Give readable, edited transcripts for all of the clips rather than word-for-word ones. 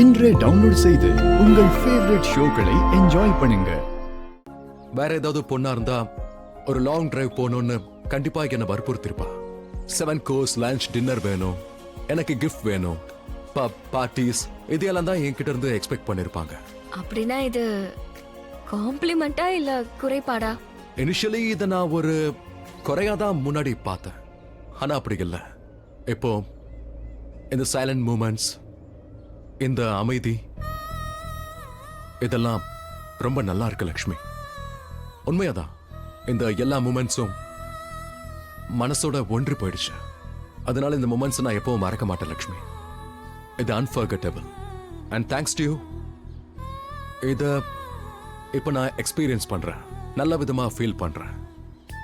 இன்றே டவுன்லோட் செய்து உங்கள் ஃபேவரட் ஷோக்களை என்ஜாய் பண்ணுங்க. வேற ஏதாவது பொண்ணா இருந்தா ஒரு லாங் டிரைவ் போகணும்னு கண்டிப்பா என்ன வற்புறுத்திருப்பா. 7 கோர்ஸ் லஞ்ச் டின்னர் வேணும், எனக்கு கிஃப்ட் வேணும், பார்ட்டிஸ் இதெல்லாம் தான் என்கிட்ட இருந்து எக்ஸ்பெக்ட் பண்ணிருப்பாங்க. அப்படின்னா இது காம்ப்ளிமெண்டா இல்ல குறைபாடா? இனிஷியலி இதை நான் ஒரு குறையாதான் முன்னாடி பார்த்தேன். ஆனா அப்படி இல்லை. இப்போ இந்த சைலண்ட் மூமெண்ட்ஸ், இந்த அமைதி, இதெல்லாம் ரொம்ப நல்லா இருக்கு லக்ஷ்மி. உண்மையாதான் இந்த எல்லா மூமெண்ட்ஸும் மனசோட ஒன்று போயிடுச்சு. அதனால இந்த மூமெண்ட்ஸ் நான் எப்பவும் மறக்க மாட்டேன் லக்ஷ்மி. இது unforgettable and thanks to you. இத இப்ப நான் எக்ஸ்பீரியன்ஸ் பண்றேன், நல்ல விதமா ஃபீல் பண்றேன்.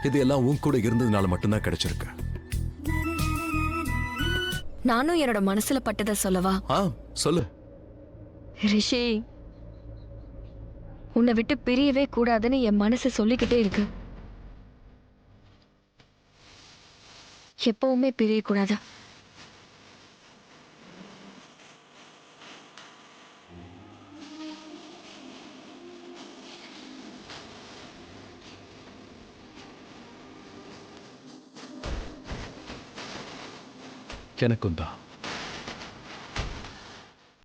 இது எல்லாம் உன் கூட இருந்ததுனால மட்டும்தான் கிடைச்சிருக்கு. நானும் என்னோட மனசுல பட்டதை சொல்லவா? சொல்லு ரிஷி, உன்னை விட்டு பிரியவே கூடாதுன்னு என் மனசு சொல்லிக்கிட்டே இருக்கு. எப்பவுமே பிரியக்கூடாது. எனக்கும் தான்.